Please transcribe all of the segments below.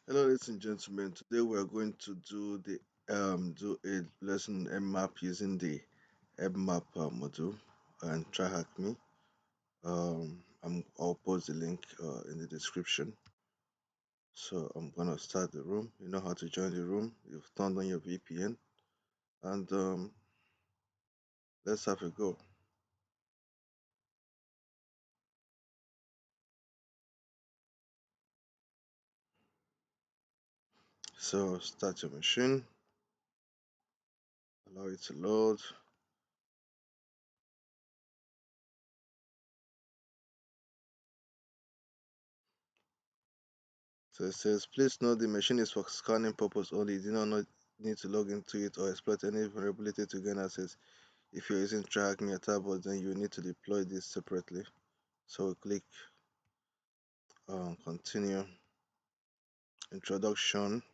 Hello, ladies and gentlemen. Today we are going to do a lesson in Nmap using the Nmap module and Tryhack me. I'll post the link in the description. So I'm gonna start the room. You know how to join the room. You've turned on your VPN, and let's have a go. So start your machine. Allow it to load. So it says, please note the machine is for scanning purpose only. You do not need to log into it or exploit any vulnerability to gain access. If you're using Track me tablet, then you need to deploy this separately. So we click continue. Introduction.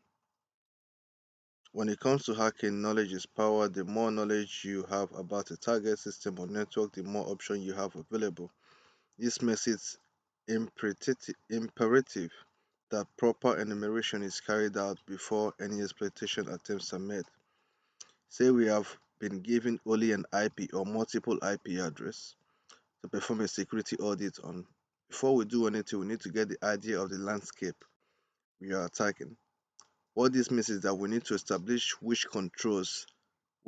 When it comes to hacking, knowledge is power. The more knowledge you have about a target system or network, the more options you have available. This makes it imperative that proper enumeration is carried out before any exploitation attempts are made. Say we have been given only an IP or multiple IP address to perform a security audit on. Before we do anything, we need to get the idea of the landscape we are attacking. What this means is that we need to establish which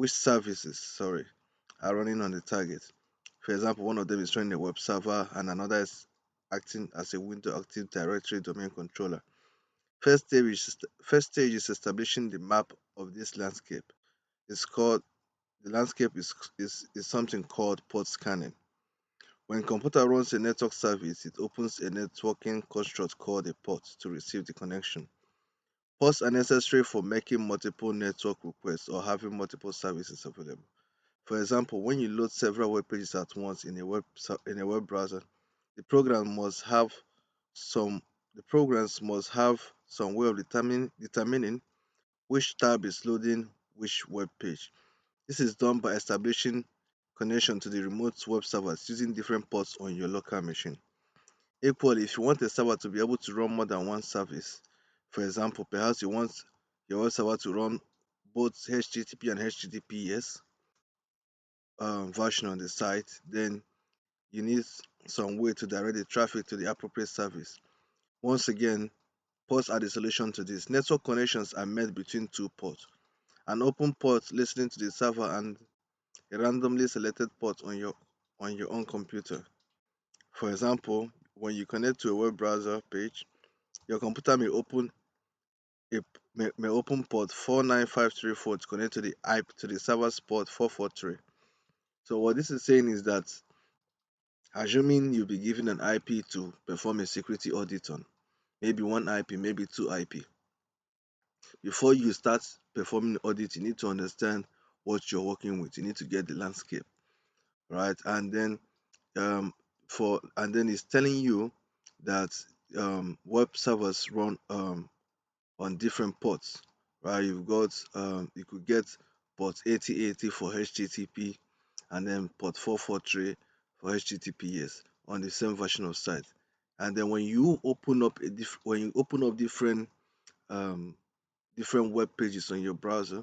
services, are running on the target. For example, one of them is running a web server and another is acting as a Windows Active Directory domain controller. First stage is establishing the map of this landscape. It's called the landscape is something called port scanning. When a computer runs a network service, it opens a networking construct called a port to receive the connection. Ports are necessary for making multiple network requests or having multiple services available. For example, when you load several web pages at once in a web browser, the program must have some the programs must have some way of determining which tab is loading which web page. This is done by establishing connection to the remote web servers using different ports on your local machine. Equally, if you want a server to be able to run more than one service, for example, perhaps you want your web server to run both HTTP and HTTPS version on the site, then you need some way to direct the traffic to the appropriate service. Once again, ports are the solution to this. Network connections are made between two ports. An open port listening to the server and a randomly selected port on your own computer. For example, when you connect to a web browser page, your computer it may open port 49534 to connect to the IP to the server's port 443. So what this is saying is that assuming you'll be given an IP to perform a security audit on, maybe one IP, maybe two IP. Before you start performing the audit, you need to understand what you're working with. You need to get the landscape, right? And then it's telling you that web servers run on different ports, right? You could get port 8080 for HTTP and then port 443 for HTTPS on the same version of site. And then when you open up um, different web pages on your browser,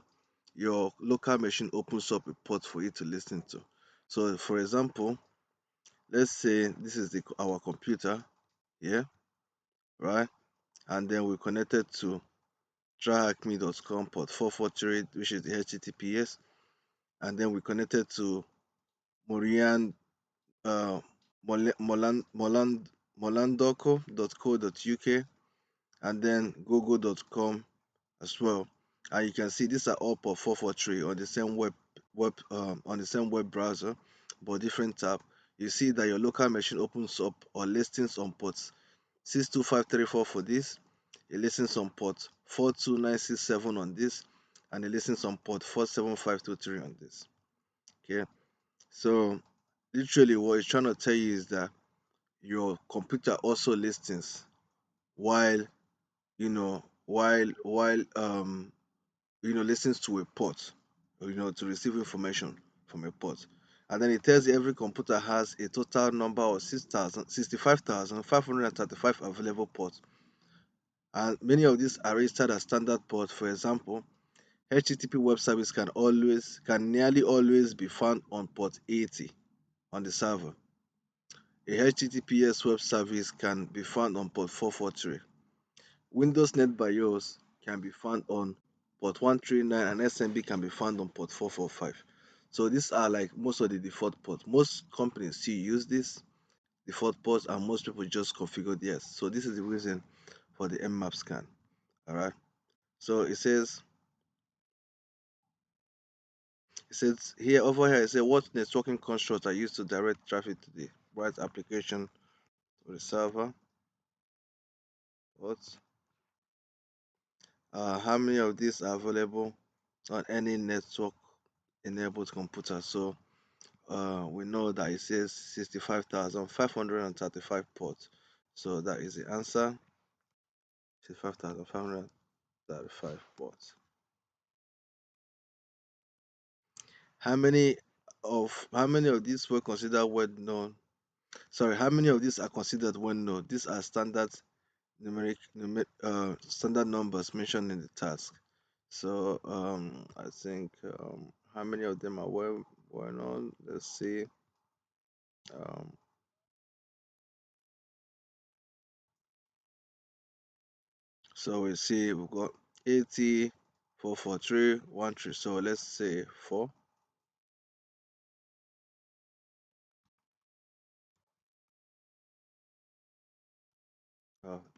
your local machine opens up a port for you to listen to. So, for example, let's say this is our computer here, right? And then we connected to tryhackme.com port 443, which is the HTTPS, and then we connected to Morian molandoko.co.uk and then google.com as well. And you can see these are all port 443 on the same on the same web browser, but different tab. You see that your local machine opens up or listings on ports 62534 for this. It listens on port 42967 on this, and it listens on port 47523 on this. Okay, so literally what it's trying to tell you is that your computer also listens while listens to a port, to receive information from a port. And then it tells you every computer has a total number of 65,535 available ports. And many of these are registered as standard port. For example, HTTP web service can nearly always be found on port 80 on the server. A HTTPS web service can be found on port 443. Windows Net BIOS can be found on port 139 and SMB can be found on port 445. So these are like most of the default ports. Most companies still use this default ports and most people just configure theirs. So this is the reason for the Nmap scan. Alright. So it says here over here it says what networking constructs are used to direct traffic to the right application to the server. What? How many of these are available on any network enabled computer? So we know that it says 65,535 ports. So that is the answer. 65,535 ports. How many of these were considered well known? Sorry, how many of these are considered well known? These are standard numbers mentioned in the task. So I think how many of them are well known? Let's see. Um, so we see we've got 80, 443, 13. So let's say 4.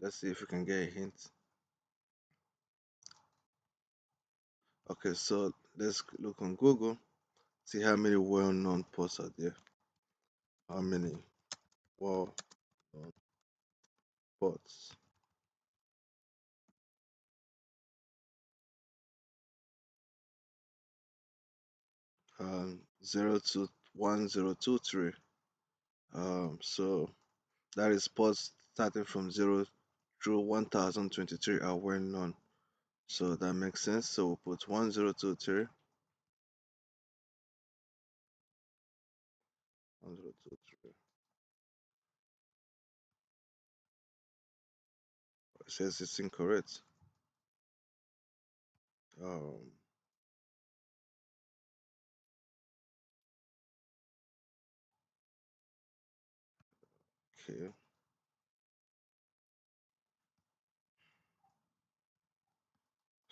Let's see if we can get a hint. Okay, so let's look on Google, see how many well-known ports are there. How many well-known ports? 0 to 1023. So that is ports starting from 0 through 1023 are well-known. So that makes sense. So we'll put 1023, 1023. It says it's incorrect. Um, okay.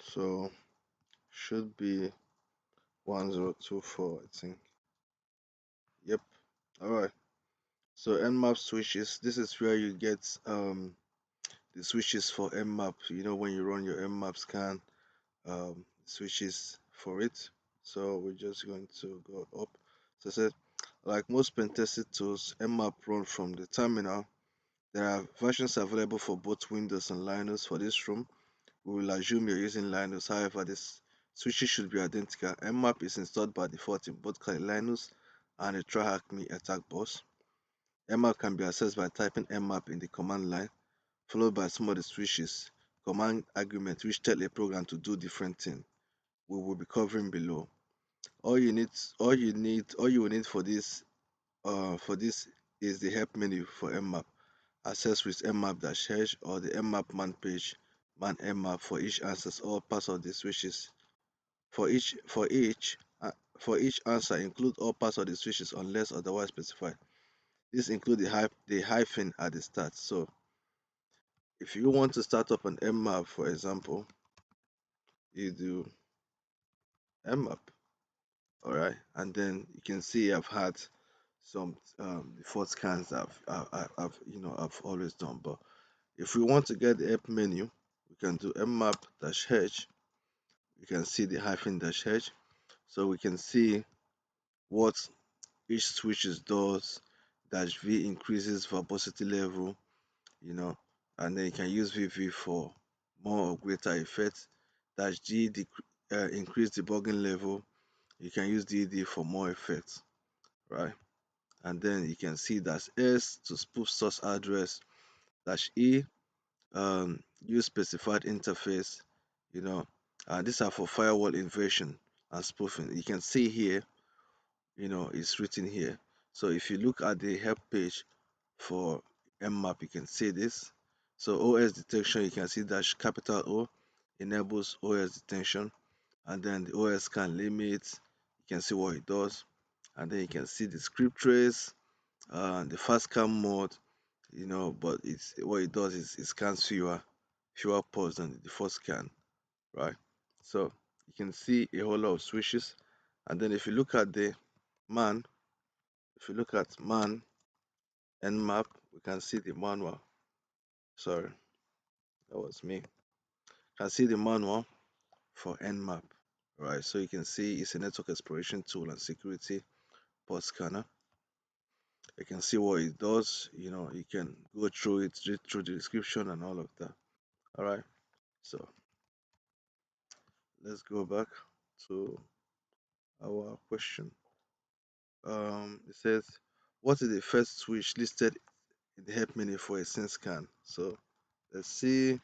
So should be 1024, I think. Yep. All right. So Nmap switches. This is where you get the switches for Nmap. You know when you run your Nmap scan, switches for it. So we're just going to go up. So I said, like most pen testing tools, Nmap run from the terminal. There are versions available for both Windows and Linux. For this room, we will assume you're using Linux. However, this switches should be identical. Nmap is installed by default in both Kali Linux and the Tryhack Me attack box. Nmap can be accessed by typing Nmap in the command line, followed by some of the switches, command arguments which tell a program to do different things. We will be covering below. All you will need for this is the help menu for Nmap. Access with nmap-h or the nmap man page, man nmap for each answers all parts of the switches. For each answer, include all parts of the switches unless otherwise specified. This includes the hyphen at the start. So if you want to start up an nmap, for example, you do nmap, all right, and then you can see I've had some default scans I've always done. But if we want to get the help menu, we can do nmap-h. You can see the hyphen dash h, so we can see what each switch does. Dash v increases verbosity level, you know, and then you can use VV for more or greater effects. Dash G increase debugging level. You can use DD for more effects, right? And then you can see dash S to spoof source address. Dash E use specified interface, you know, and these are for firewall invasion and spoofing. You can see here, it's written here. So if you look at the help page for Nmap, you can see this. So OS detection, you can see dash capital O enables OS detection, and then the OS scan limit, you can see what it does, and then you can see the script trace, the fast scan mode, but it's what it does is it scans fewer ports than the default scan, right? So you can see a whole lot of switches, and then man, if you look at man Nmap, we can see the manual. Sorry, that was me. Can see the manual for Nmap, right? So you can see it's a network exploration tool and security port scanner. You can see what it does. You can go through it, read through the description and all of that. All right. So let's go back to our question. It says, what is the first switch listed in the help menu for a scene scan? So let's see.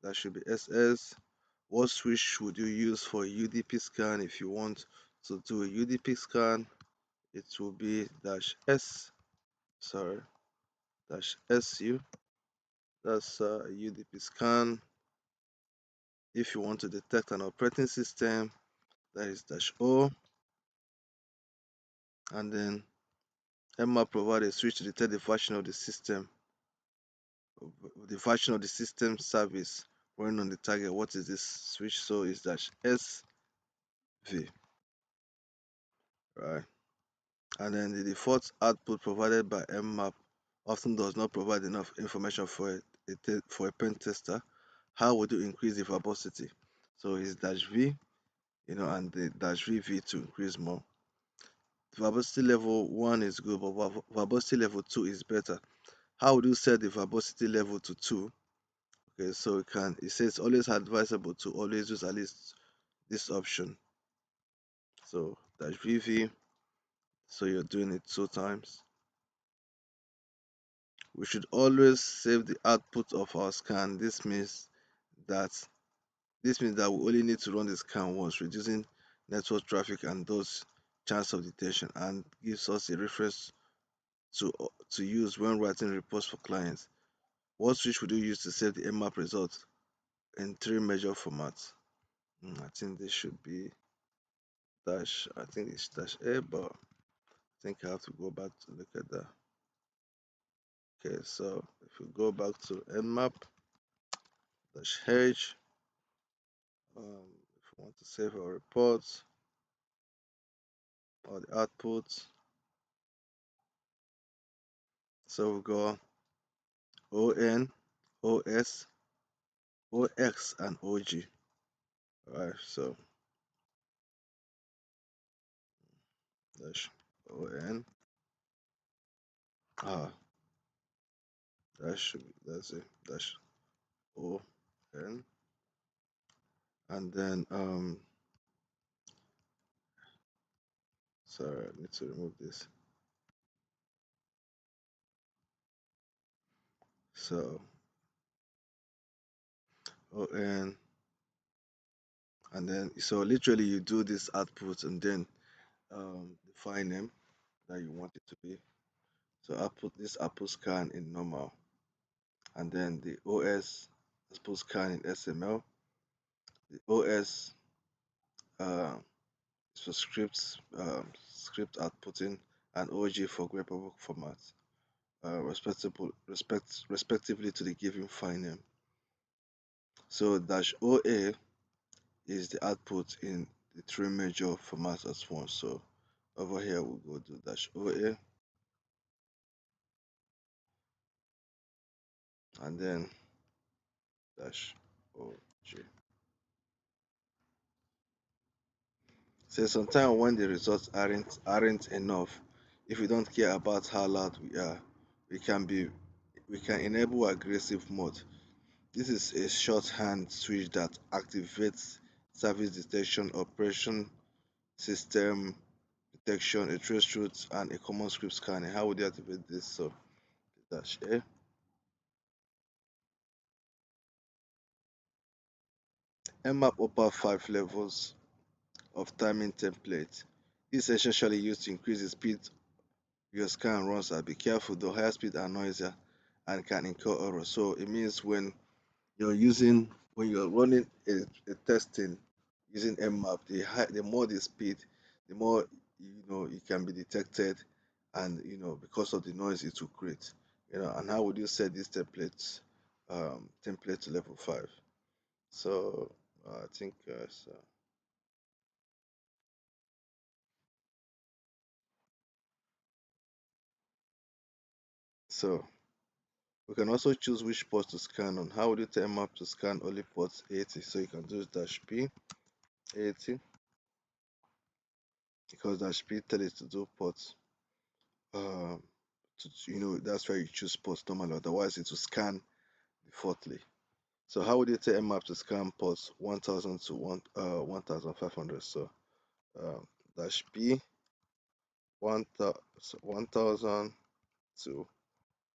That should be SS. What switch would you use for a UDP scan? If you want to do a UDP scan, it will be dash S. Sorry, dash SU. That's a UDP scan. If you want to detect an operating system, that is dash O. And then Nmap provides a switch to detect the version of the system service running on the target. What is this switch? So it's dash SV, right? And then the default output provided by Nmap often does not provide enough information for a pen tester. How would you increase the verbosity? So it's dash V, and the dash VV to increase more. Verbosity level 1 is good, but verbosity level 2 is better. How would you set the verbosity level to 2? Okay, so it says always advisable to always use at least this option. So dash VV, so you're doing it 2 times. We should always save the output of our scan. That this means that we only need to run the scan once, reducing network traffic and those chance of detection, and gives us a reference to use when writing reports for clients. What switch would you use to save the Nmap results in three major formats? I think this should be dash. I think it's dash A, but I think I have to go back to look at that. Okay, so if we go back to Nmap dash H, if we want to save our reports or the outputs, so we go ON, OS, OX, and OG. Alright, so dash ON, ah, that's it, dash ON, and then sorry, I need to remove this. So ON, and then so literally you do this output and then define name that you want it to be. So I put this output scan in normal, and then the OS output scan in SML. The OS uh, is for script outputting, and OG for graphical format, respectively to the given file name. So dash OA is the output in the three major formats as one. So over here we'll go to dash OA, and then dash OG. So sometimes when the results aren't enough, if we don't care about how loud we are, we can be we can enable aggressive mode. This is a shorthand switch that activates service detection, operation system detection, a trace route, and a common script scanning. How would you activate this? So dash A. Nmap offers 5 levels of timing template. This is essentially used to increase the speed your scan runs at. Be careful, the higher speed are noisier and can incur error. So it means you're using when you're running a testing using Nmap, the more the speed, the more it can be detected, and because of the noise it will create. And how would you set these templates? Template to level 5. So I think so. We can also choose which ports to scan on. How would you tell Nmap to scan only ports 80? So you can do dash P 80 because dash P tell it to do ports. Um, that's why you choose ports normally. Otherwise, it will scan defaultly. So how would you tell Nmap to scan ports 1000 to 1500? So dash P 1000 to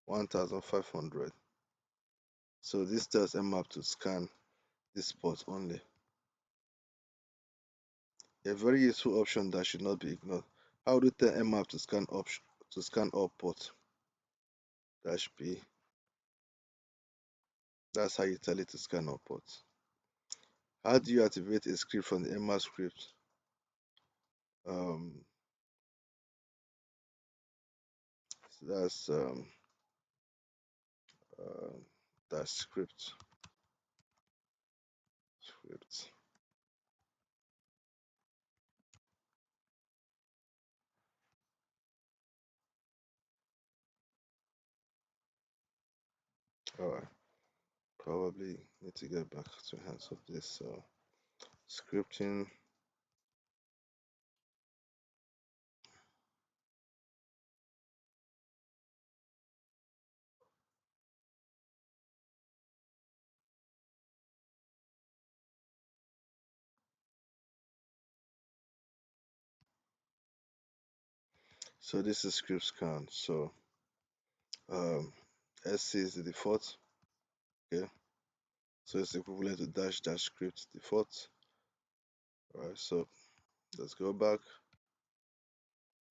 1500. So this tells Nmap to scan this port only. A very useful option that should not be ignored. How do you tell Nmap to scan all ports? Dash P. That's how you tell it to scan all ports. How do you activate a script from the Nmap script? Um, that's uh, that script. All right. Probably need to get back to hands of this scripting. So this is script scan. So um, SC is the default. Okay. So it's equivalent to dash dash script default. All right. So let's go back.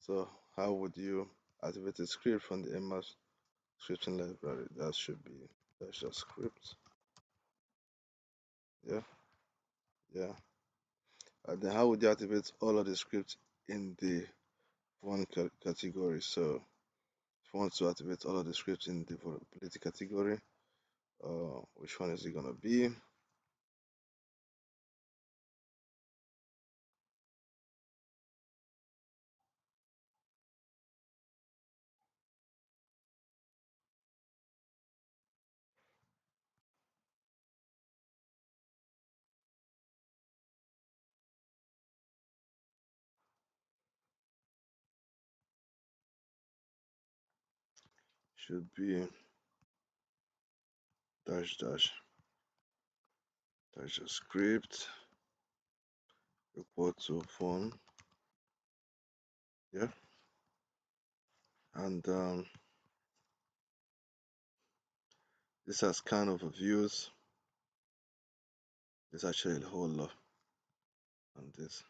So how would you activate a script from the Nmap scripting library? That should be dash dash script. Yeah. Yeah. And then how would you activate all of the scripts in the one category? So if you want to activate all of the scripts in the vulnerability category, which one is it gonna be? Should be dash dash dash dash script equal to phone. Yeah. And this has kind of views. There's actually a whole lot on this.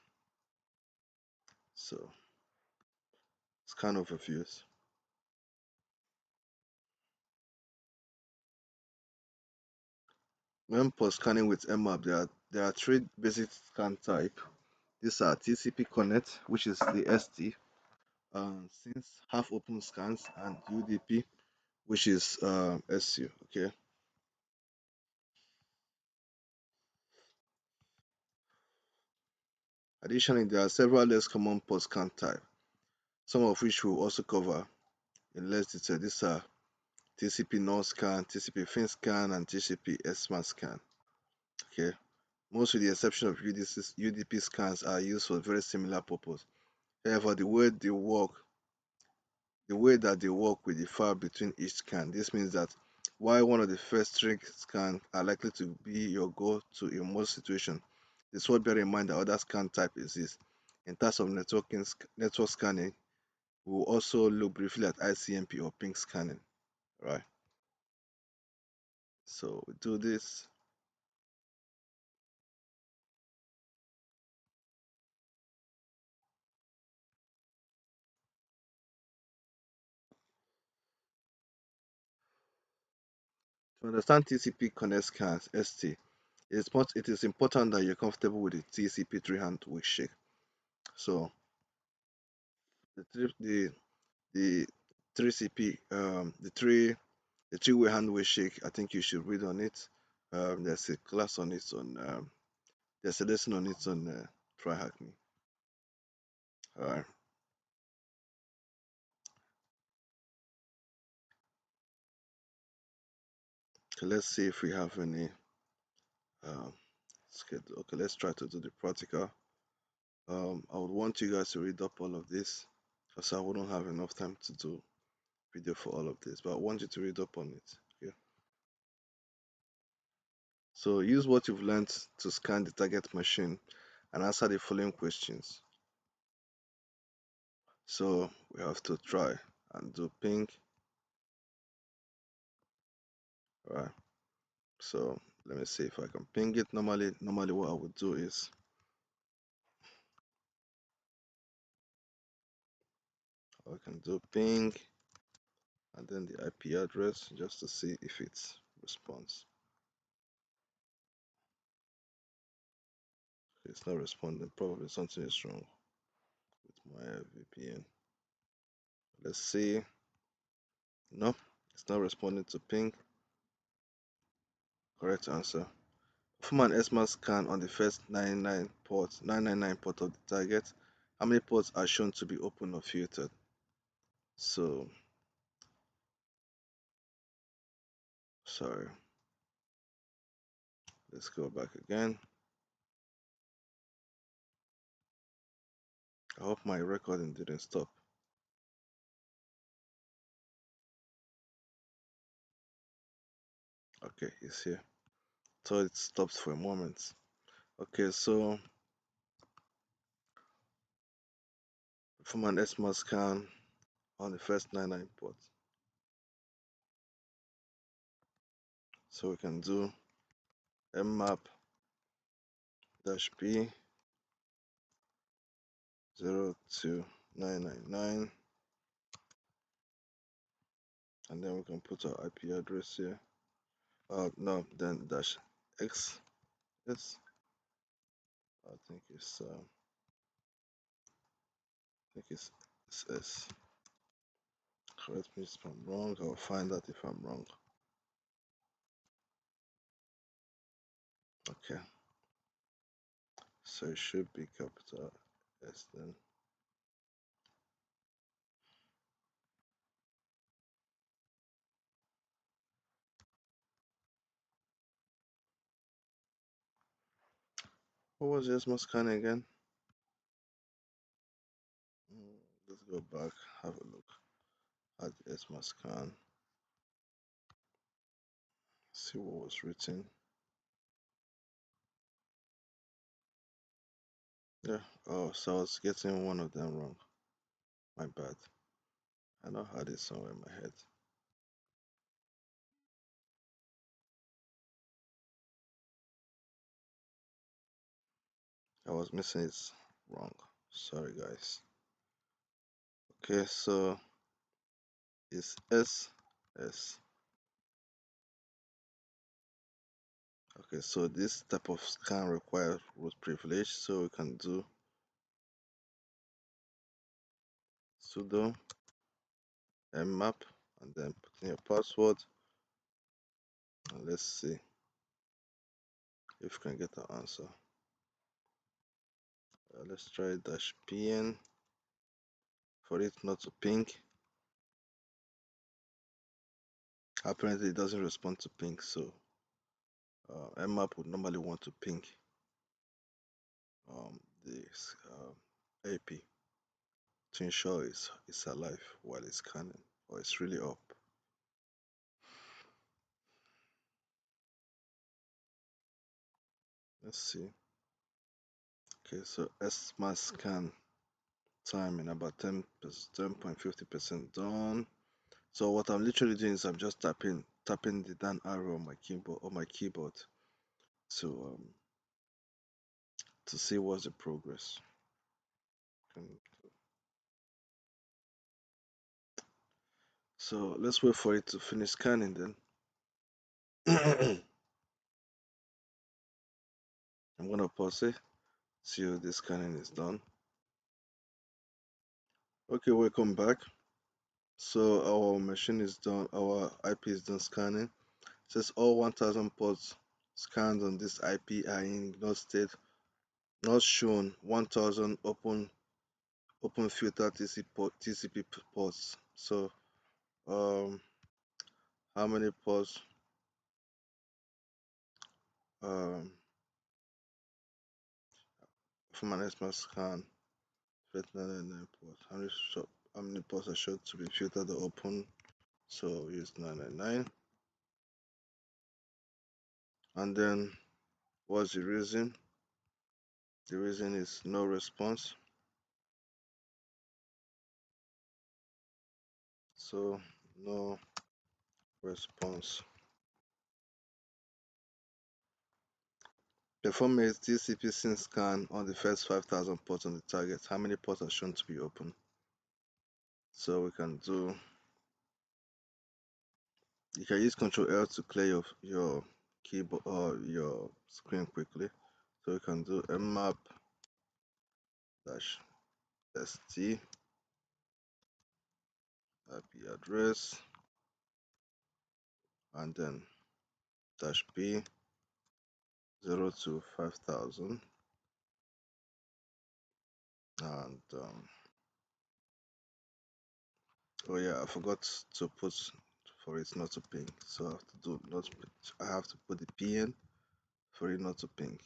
So it's kind of views. When post scanning with Nmap, there are three basic scan type. These are TCP connect, which is the ST, since half open scans, and UDP, which is SU. Okay. Additionally, there are several less common post scan type, some of which we'll also cover in less detail. These are TCP non scan, TCP fin scan, and TCP ESMA scan. Okay. Most with the exception of UDP scans are used for very similar purpose. However, the way that they work will differ between each scan. This means that while one of the first string scans are likely to be your go-to in most situations, it's worth bearing in mind that other scan type exist. In terms of network scanning, we will also look briefly at ICMP or ping scanning. Right. So we do this. To understand TCP connect scans ST, it is important that you're comfortable with the TCP three hand wake shake. So the the 3CP the three-way hand wave shake. I think you should read on it. There's a class on it on there's a lesson on it on Tryhack me. Alright. Okay, let's see if we have any um, schedule. Okay, let's try to do the practical. I would want you guys to read up all of this because I wouldn't have enough time to do video for all of this, but I want you to read up on it. Okay. So use what you've learned to scan the target machine and answer the following questions. So we have to try and do ping. Alright. So let me see if I can ping it. Normally what I would do is I can do ping and then the IP address just to see if it responds. It's not responding. Probably something is wrong with my VPN. Let's see. No, it's not responding to ping. Correct answer. Perform an SMAS scan on the first 999 port of the target. How many ports are shown to be open or filtered? So, sorry. Let's go back again. I hope my recording didn't stop. Okay, it's here. So it stops for a moment. Okay, so perform an SMAS scan on the first 99 port. So we can do Nmap -p 02999 and then we can put our IP address here. No, then dash X. Yes, I think it's S. Correct me if I'm wrong. I'll find out if I'm wrong. Okay, so it should be capital S then. What was S scan again? Let's go back, have a look at the S scan, see what was written. Yeah. Oh, so I was getting one of them wrong. My bad. I know I had it somewhere in my head. I was missing it wrong. Sorry, guys. Okay, so it's S. Okay, so this type of scan requires root privilege, so we can do sudo nmap and then put in your password. And let's see if we can get the answer. Let's try -pn for it not to ping. Apparently, it doesn't respond to ping, so nmap would normally want to ping this AP to ensure it's alive while it's scanning or it's really up. Let's see. Okay, so SMAS scan time in about 10.50% done. So what I'm literally doing is I'm just tapping the down arrow on my keyboard to um to see what's the progress. So let's wait for it to finish scanning then. I'm gonna pause it till the scanning is done. Okay, welcome back. So our machine is done, our IP is done scanning. Says all 1000 ports scanned on this IP are in ignore state, not shown 1000 open filter TCP ports. So um how many ports um from an XML scan 999 ports. How many ports are shown to be filtered or open? So use 999. And then what's the reason? The reason is no response. So no response. Perform a TCP SYN scan on the first 5000 ports on the target. How many ports are shown to be open? So we can do, you can use Control L to clear your keyboard or your screen quickly. So we can do nmap dash st IP address and then dash p 0 to 5000 and oh yeah, I forgot to put for it not to ping. So I have to do not. I have to put the pn for it not to ping.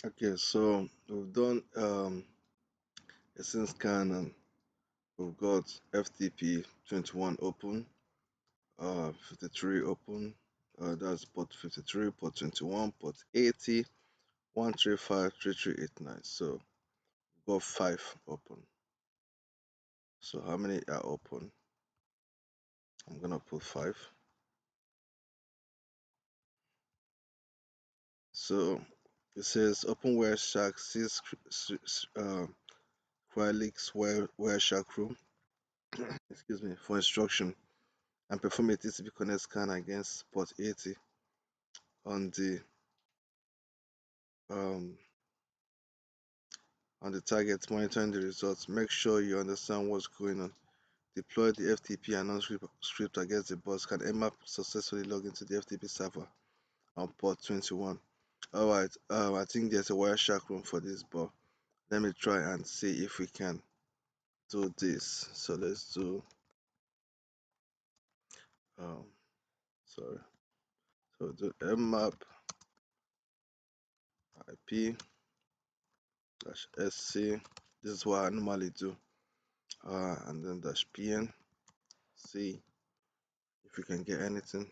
Okay, so we've done a SYN scan and we've got FTP 21 open, 53 open. That's port 53, port 21, port 80, 135, 3389. So we've got 5 open. So how many are open? I'm gonna put 5. So it says open Wireshark sees Qualix Wireshark room, excuse me, for instruction and perform a TCP connect scan against port 80 on the um, on the target, monitoring the results. Make sure you understand what's going on. Deploy the FTP and script against the bus. Can Nmap successfully log into the FTP server on port 21? Alright, I think there's a Wireshark room for this, but let me try and see if we can do this. So let's do um sorry. So do nmap IP dash sc. This is what I normally do. And then dash pn. See if we can get anything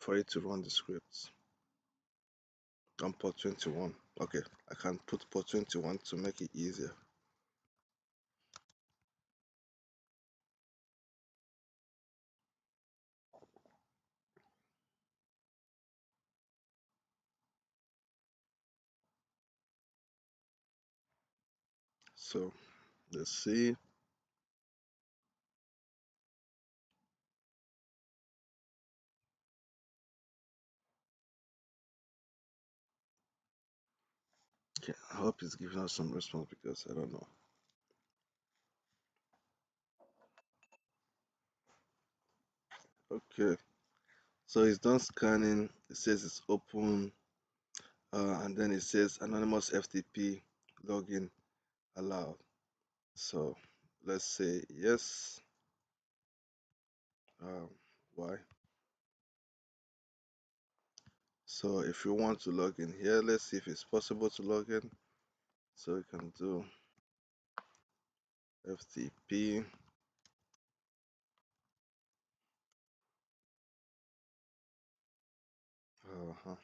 for it to run the scripts on port 21. Okay, I can put port 21 to make it easier. So let's see. Okay, I hope it's giving us some response because I don't know. Okay, so it's done scanning. It says it's open, and then it says anonymous FTP login allowed. So let's say yes. Um, why? So if you want to log in here, let's see if it's possible to log in. So we can do FTP. Uh-huh.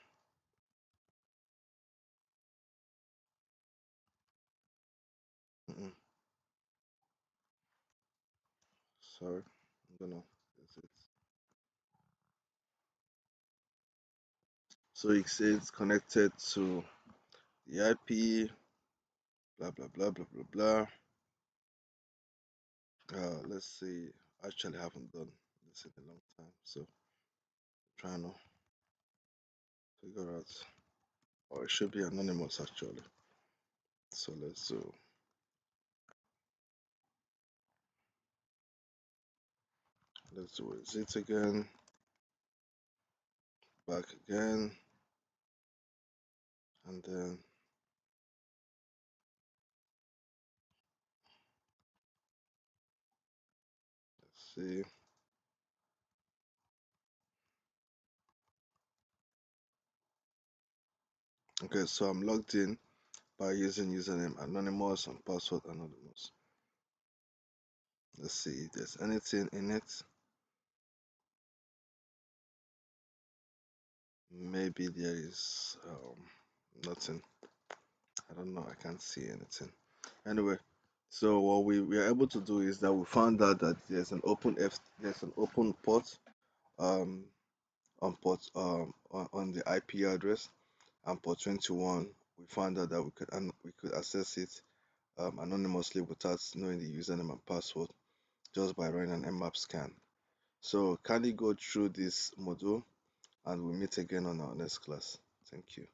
Mm-mm. Sorry, I'm gonna is it. So it says connected to the IP, blah blah blah blah blah blah. Let's see. Actually, I haven't done this in a long time, so trying to figure out. Or it should be anonymous actually. So let's do it again, back again, and then let's see. Okay, so I'm logged in by using username anonymous and password anonymous. Let's see if there's anything in it. Maybe there is nothing. I don't know. I can't see anything. Anyway, so what we were able to do is that we found out that there's an open port um on the IP address, and port 21 we found out that we could access it anonymously without knowing the username and password just by running an Nmap scan. So kindly go through this module and we'll meet again on our next class. Thank you.